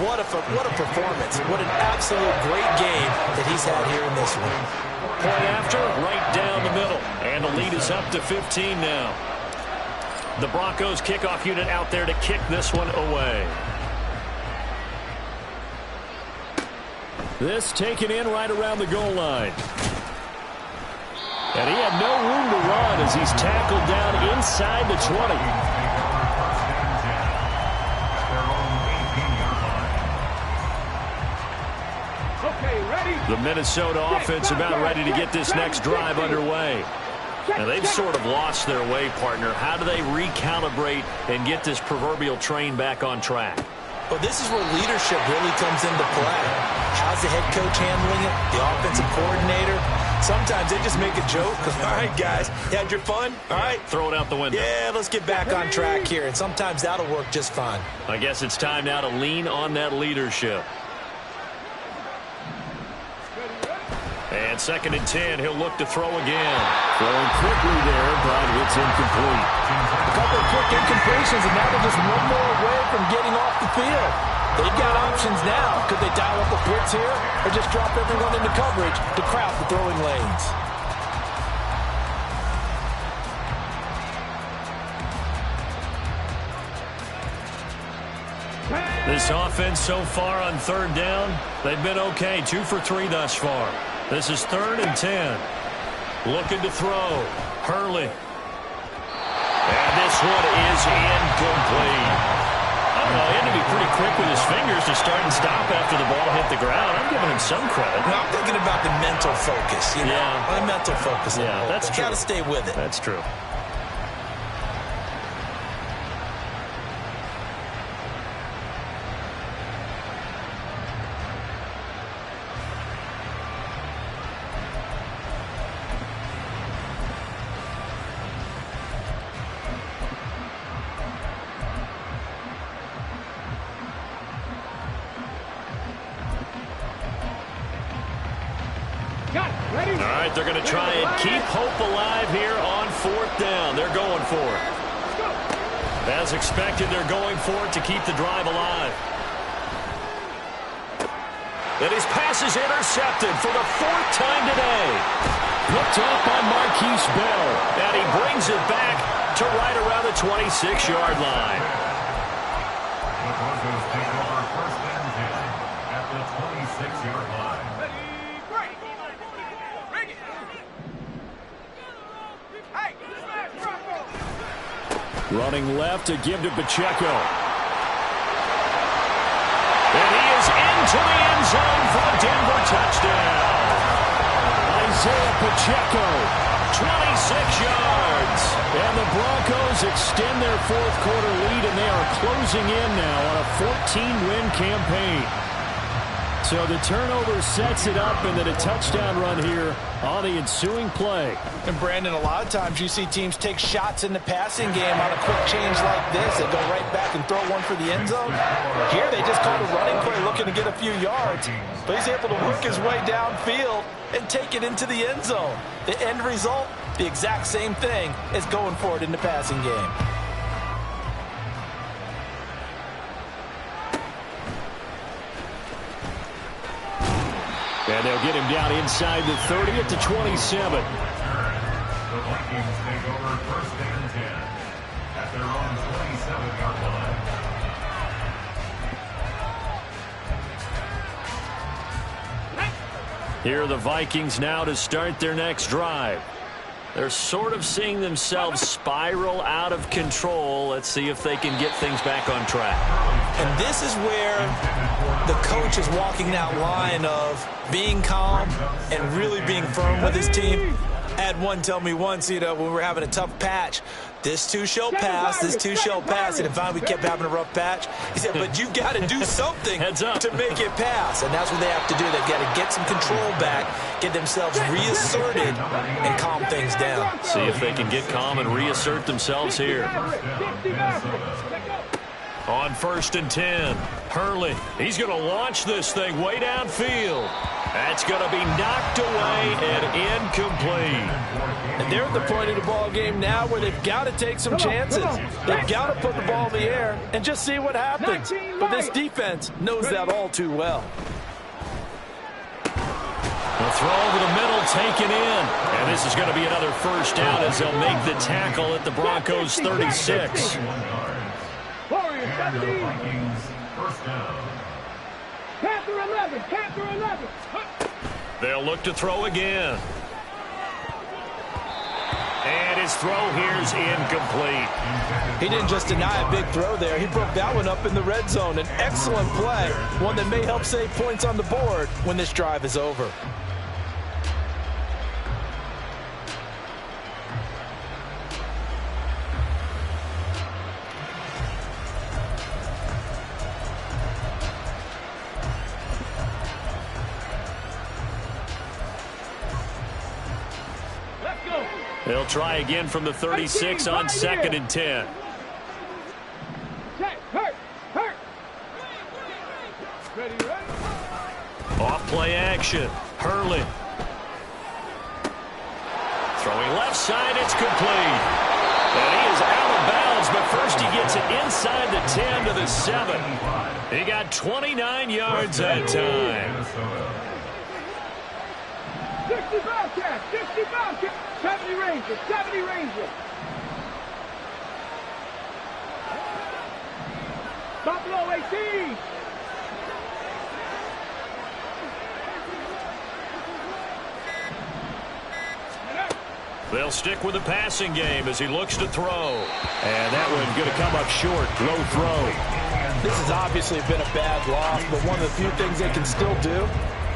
What a performance. What an absolute great game that he's had here in this one. Point after, right down the middle. And the lead is up to 15 now. The Broncos kickoff unit out there to kick this one away. This taken in right around the goal line. And he had no room to run as he's tackled down inside the 20. The Minnesota offense about ready to get this next drive underway. Now they've sort of lost their way, partner. How do they recalibrate and get this proverbial train back on track? Well, this is where leadership really comes into play. How's the head coach handling it? The offensive coordinator? Sometimes they just make a joke. All right, guys, you had your fun? All right. Throw it out the window. Yeah, let's get back on track here. And sometimes that'll work just fine. I guess it's time now to lean on that leadership. And 2nd and 10, he'll look to throw again. Throwing quickly there, but it's incomplete. A couple of quick incompletions, and now they're just one more away from getting off the field. They've got options now. Could they dial up a blitz here or just drop everyone into coverage to crowd the throwing lanes? This offense so far on 3rd down, they've been okay. 2 for 3 thus far. This is 3rd and 10. Looking to throw. Hurley. And this one is incomplete. I don't know, he had to be pretty quick with his fingers to start and stop after the ball hit the ground. I'm giving him some credit. No, I'm thinking about the mental focus. You know? Yeah. My mental focus. Yeah, that's true. Got to stay with it. That's true. All right, they're going to try and keep hope alive here on 4th down. They're going for it. As expected, they're going for it to keep the drive alive. And his pass is intercepted for the 4th time today. Picked up by Marquise Bell. And he brings it back to right around the 26-yard line. The Broncos take over 1st and 10 at the 26-yard line. Running left to give to Pacheco. And he is into the end zone for a Denver touchdown. Isaiah Pacheco, 26 yards. And the Broncos extend their fourth quarter lead, and they are closing in now on a 14-win campaign. So the turnover sets it up, and then a touchdown run here on the ensuing play. And Brandon, a lot of times you see teams take shots in the passing game on a quick change like this. They go right back and throw one for the end zone. Here they just called a running play looking to get a few yards. But he's able to work his way downfield and take it into the end zone. The end result, the exact same thing as going for it in the passing game. And they'll get him down inside the 30 at the 27. The Vikings take over first and 10 at their own 27-yard line. Here are the Vikings now to start their next drive. They're sort of seeing themselves spiral out of control. Let's see if they can get things back on track. And this is where the coach is walking that line of being calm and really being firm with his team. I had one tell me once, when we were having a tough patch, this too shall pass, this too shall pass. And finally we kept having a rough patch. He said, but you got to do something to make it pass. And that's what they have to do. They've got to get some control back, get themselves reasserted, and calm things down. See if they can get calm and reassert themselves here. On 1st and 10, Hurley, he's going to launch this thing way downfield. That's going to be knocked away and incomplete. And they're at the point of the ball game now where they've got to take some chances. They've got to put the ball in the air and just see what happens. But this defense knows that all too well. The throw over the middle taken in. And this is going to be another first down as they'll make the tackle at the Broncos' 36. And the Vikings first down. Panther 11, Panther 11. They'll look to throw again. And his throw here's incomplete. He didn't just deny a big throw there. He broke that one up in the red zone. An excellent play, one that may help save points on the board when this drive is over. They'll try again from the 36 on 2nd and 10. Off play action. Hurley. Throwing left side, it's complete. And he is out of bounds, but first he gets it inside the 10 to the 7. He got 29 yards that time. 60 Bobcats, 60 Bobcats. 70 Rangers, 70 Rangers. Buffalo 18. They'll stick with the passing game as he looks to throw. And that one's going to come up short. Low throw. This has obviously been a bad loss, but one of the few things they can still do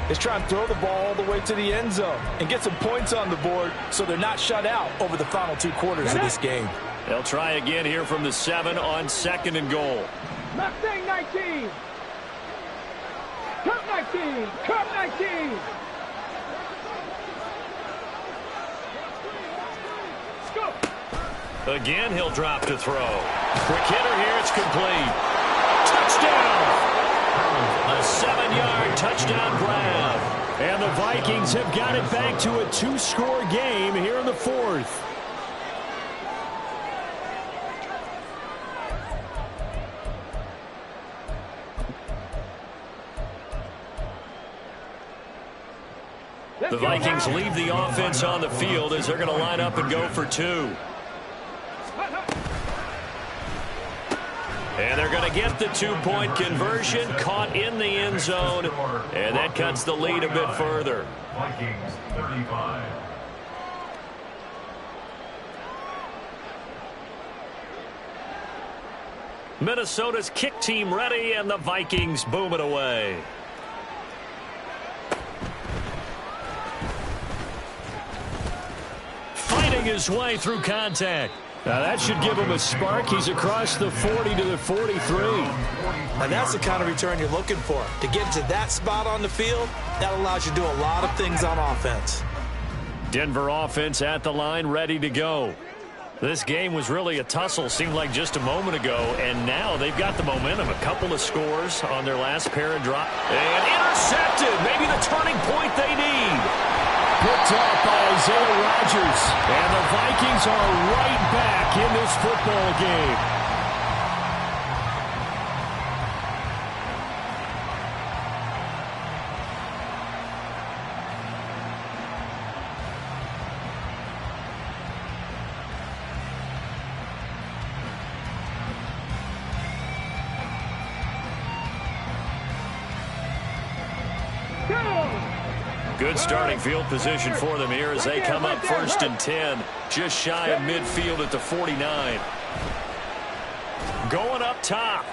is try and throw the ball all the way to the end zone and get some points on the board so they're not shut out over the final 2 quarters of this game. They'll try again here from the 7 on 2nd and goal. Mustang 19. Cup 19. Cup 19. Go. Again, he'll drop to throw. Quick hitter here, it's complete. Touchdown! A 7-yard touchdown grab. And the Vikings have got it back to a 2-score game here in the 4th. The Vikings leave the offense on the field as they're going to line up and go for 2. And they're going to get the 2-point conversion, caught in the end zone, and that cuts the lead a bit further. Vikings 35. Minnesota's kick team ready, and the Vikings boom it away. his way through contact. Now that should give him a spark. He's across the 40 to the 43. And that's the kind of return you're looking for. To get to that spot on the field, that allows you to do a lot of things on offense. Denver offense at the line, ready to go. This game was really a tussle, seemed like just a moment ago, and now they've got the momentum. A couple of scores on their last pair of drops. And intercepted, maybe the turning point they need. Picked up by Isaiah Rodgers. And the Vikings are right back in this football game. Good starting field position for them here as they come up 1st and 10, just shy of midfield at the 49. Going up top.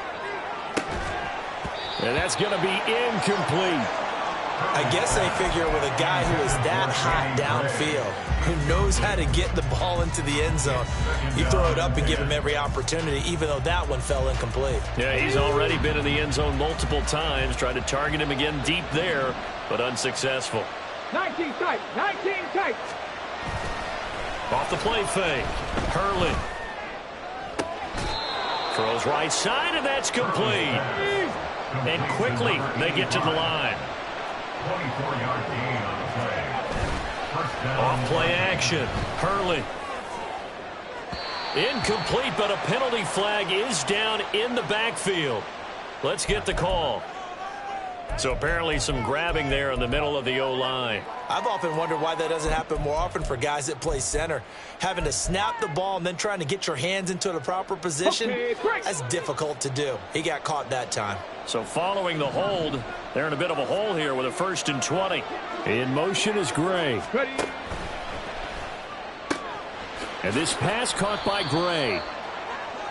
And that's going to be incomplete. I guess they figure with a guy who is that hot downfield, who knows how to get the ball into the end zone, you throw it up and give him every opportunity, even though that one fell incomplete. Yeah, he's already been in the end zone multiple times, tried to target him again deep there, but unsuccessful. 19 tight, 19 tight. Off the play fake. Hurley. Throws right side, and that's complete. And quickly, they get to the line. 24-yard gain on the play. First down. Off play action. Hurley. Incomplete, but a penalty flag is down in the backfield. Let's get the call. So apparently some grabbing there in the middle of the O-line. I've often wondered why that doesn't happen more often for guys that play center. Having to snap the ball and then trying to get your hands into the proper position, that's difficult to do. He got caught that time. So following the hold, they're in a bit of a hole here with a 1st and 20. In motion is Gray. And this pass caught by Gray.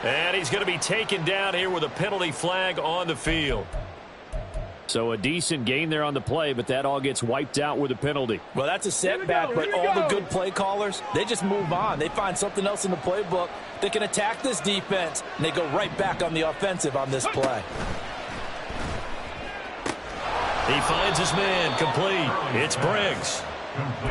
And he's going to be taken down here with a penalty flag on the field. So a decent gain there on the play, but that all gets wiped out with a penalty. Well, that's a setback, but all the good play callers, they just move on. They find something else in the playbook that can attack this defense, and they go right back on the offensive on this play. He finds his man, complete. It's Briggs.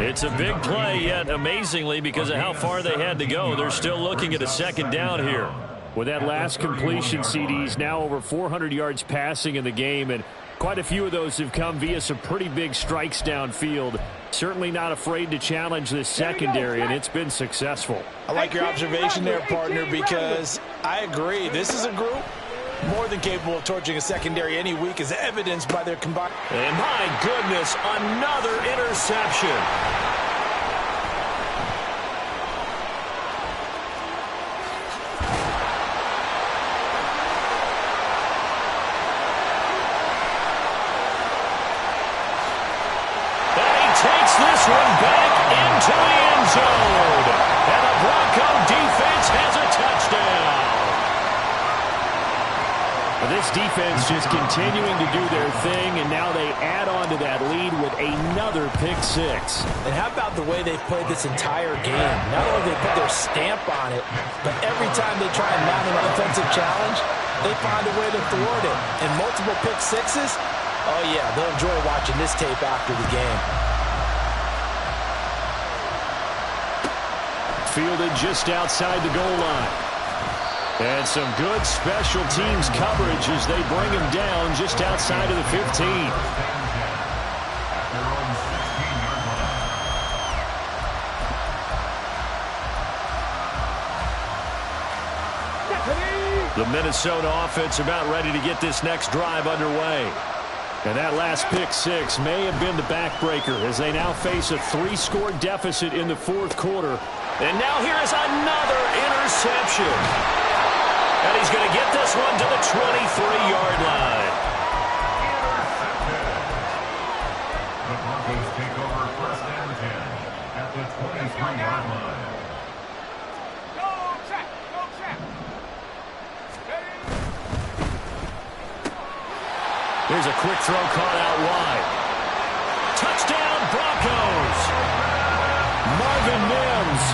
It's a big play, yet amazingly, because of how far they had to go, they're still looking at a 2nd down here. With that last completion, CDs now over 400 yards passing in the game, and quite a few of those have come via some pretty big strikes downfield. Certainly not afraid to challenge this secondary, and it's been successful. I like your observation there, partner, because I agree. This is a group more than capable of torching a secondary any week, as evidenced by their combined. And my goodness, another interception. This one back into the end zone. And the Bronco defense has a touchdown. This defense just continuing to do their thing, and now they add on to that lead with another pick 6. And how about the way they've played this entire game? Not only they put their stamp on it, but every time they try and mount an offensive challenge, they find a way to thwart it. And multiple pick 6s, oh yeah, they'll enjoy watching this tape after the game. Fielded just outside the goal line. And some good special teams coverage as they bring him down just outside of the 15. The Minnesota offense about ready to get this next drive underway. And that last pick 6 may have been the backbreaker as they now face a 3-score deficit in the 4th quarter. And now here is another interception. And he's going to get this one to the 23-yard line. The Broncos take over 1st and 10 at the 23-yard line. Go check, go check. Here's a quick throw caught out wide. Touchdown, Broncos! Marvin Mims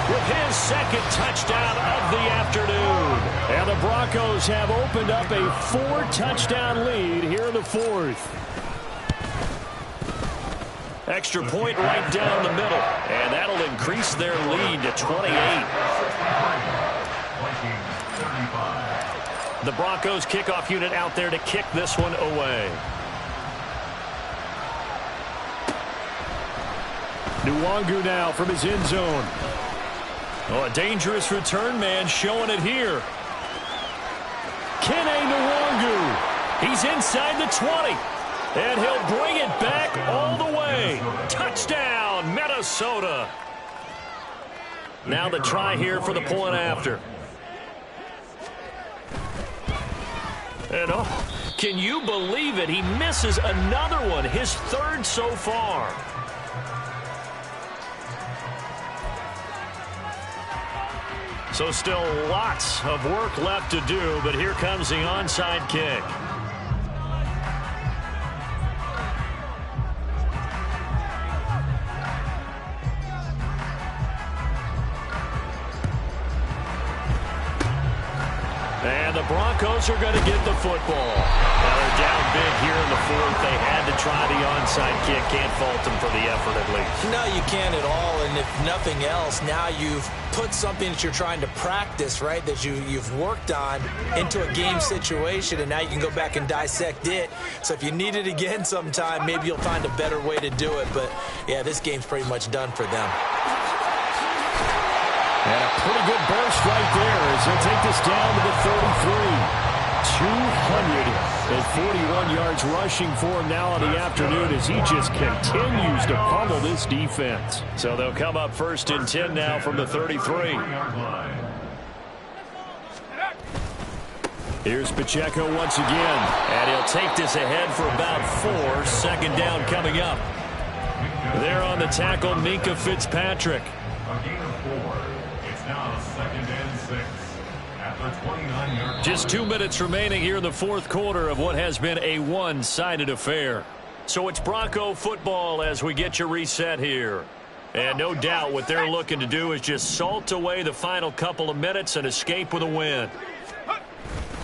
with his second touchdown of the afternoon. And the Broncos have opened up a 4-touchdown lead here in the fourth. Extra point right down the middle, and that'll increase their lead to 28. The Broncos kickoff unit out there to kick this one away. Nwangu now from his end zone. Oh, a dangerous return man showing it here. Kene Nwangu. He's inside the 20. And he'll bring it back all the way. Touchdown, Minnesota. Now the try here for the point after. And oh, can you believe it? He misses another one, his third so far. So still lots of work left to do, but here comes the onside kick. And the Broncos are going to get the football. Now they're down big here in the fourth. They had to try the onside kick. Can't fault them for the effort at least. No, you can't at all. And if nothing else, now you've put something that you're trying to practice, right, that you've worked on into a game situation, and now you can go back and dissect it. So if you need it again sometime, maybe you'll find a better way to do it. But, yeah, this game's pretty much done for them. And a pretty good burst right there as he'll take this down to the 33. 241 yards rushing for him now on the afternoon as he just continues to pummel this defense. So they'll come up first and 10 now from the 33. Here's Pacheco once again, and he'll take this ahead for about 4. Second down coming up. There on the tackle, Minkah Fitzpatrick. A gain of 4. It's now second and 6. After 29 yards. Just 2 minutes remaining here in the fourth quarter of what has been a one-sided affair. So it's Bronco football as we get you reset here. And no doubt what they're looking to do is just salt away the final couple of minutes and escape with a win.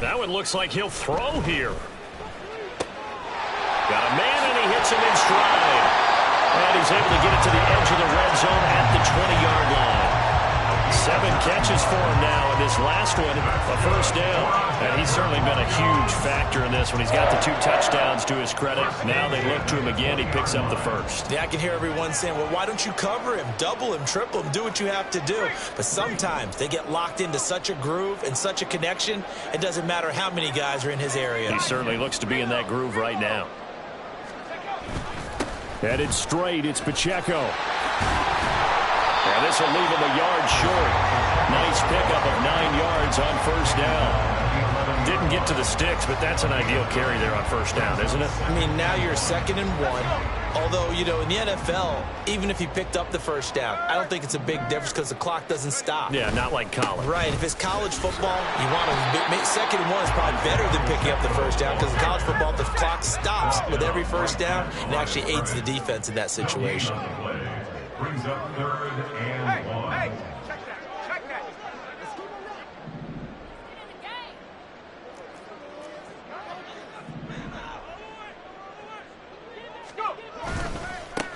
That one looks like he'll throw here. Got a man and he hits him in stride. And he's able to get it to the edge of the red zone at the 20-yard line. 7 catches for him now, and this last one, a first down. And he's certainly been a huge factor in this one. He's got the 2 touchdowns to his credit. Now they look to him again. He picks up the first. Yeah, I can hear everyone saying, well, why don't you cover him, double him, triple him, do what you have to do. But sometimes they get locked into such a groove and such a connection, it doesn't matter how many guys are in his area. He certainly looks to be in that groove right now. Headed straight, it's Pacheco. And this will leave him a yard short. Nice pickup of 9 yards on first down. Didn't get to the sticks, but that's an ideal carry there on first down, isn't it? I mean, now you're 2nd and 1. Although, you know, in the NFL, even if you picked up the first down, I don't think it's a big difference because the clock doesn't stop. Yeah, not like college. Right. If it's college football, you want to make 2nd and 1 is probably better than picking up the first down because in college football, the clock stops with every first down and actually aids the defense in that situation. Brings up 3rd and 1. Hey, check that.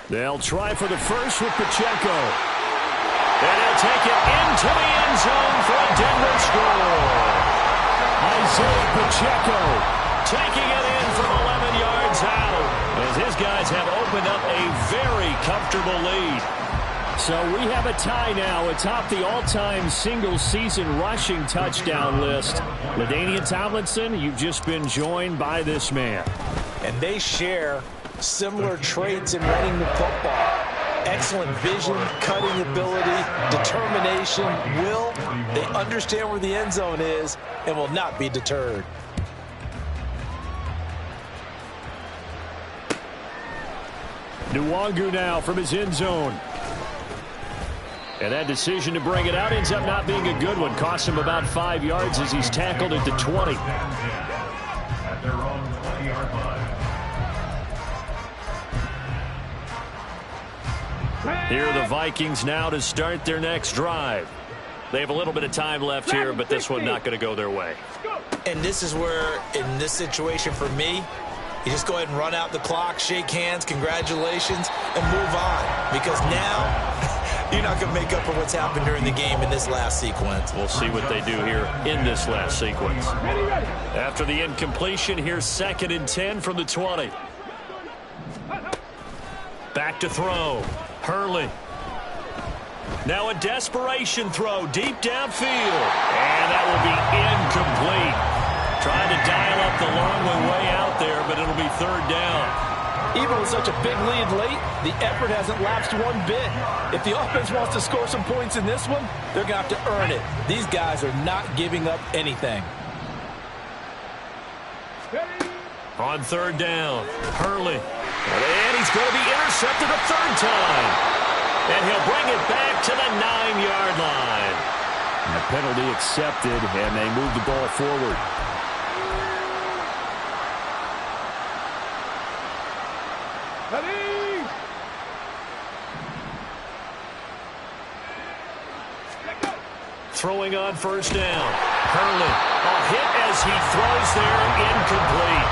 They'll try for the first with Pacheco. And he'll take it into the end zone for a Denver score. Isaiah Pacheco taking it in from 11 yards out as his guys have opened up a very comfortable lead. So we have a tie now atop the all-time single-season rushing touchdown list. LaDainian Tomlinson, you've just been joined by this man. And they share similar traits in running the football. Excellent vision, cutting ability, determination, will. They understand where the end zone is and will not be deterred. Nwangu now from his end zone. And that decision to bring it out ends up not being a good one. Costs him about 5 yards as he's tackled at the 20. At their own 20-yard line. Here are the Vikings now to start their next drive. They have a little bit of time left here, but this one not going to go their way. And this is where, in this situation for me, you just go ahead and run out the clock, shake hands, congratulations, and move on. Because now, you're not going to make up for what's happened during the game in this last sequence. We'll see what they do here in this last sequence. After the incompletion, here's 2nd and 10 from the 20. Back to throw. Hurley. Now a desperation throw deep downfield. And that will be incomplete. Trying to dial up the long way out there, but it'll be 3rd down. Even with such a big lead late, the effort hasn't lapsed one bit. If the offense wants to score some points in this one, they're going to have to earn it. These guys are not giving up anything. On 3rd down, Hurley. And he's going to be intercepted a 3rd time. And he'll bring it back to the 9-yard line. And the penalty accepted, and they move the ball forward. Throwing on 1st down. Hurley. A hit as he throws there, incomplete.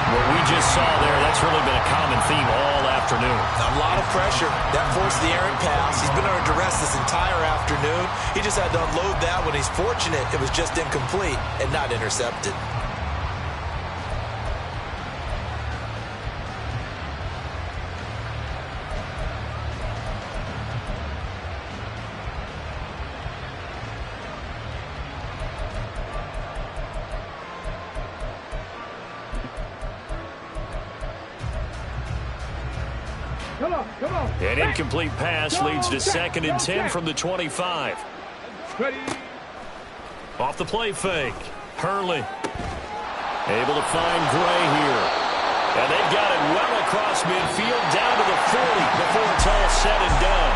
What we just saw there, that's really been a common theme all afternoon. A lot of pressure. That forced the errant pass. He's been under duress this entire afternoon. He just had to unload that when he's fortunate it was just incomplete and not intercepted. An incomplete pass leads to 2nd and 10 from the 25. Off the play fake. Hurley. Able to find Gray here. And they've got it well across midfield down to the 40 before it's all said and done.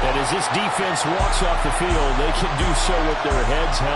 And as this defense walks off the field, they can do so with their heads held.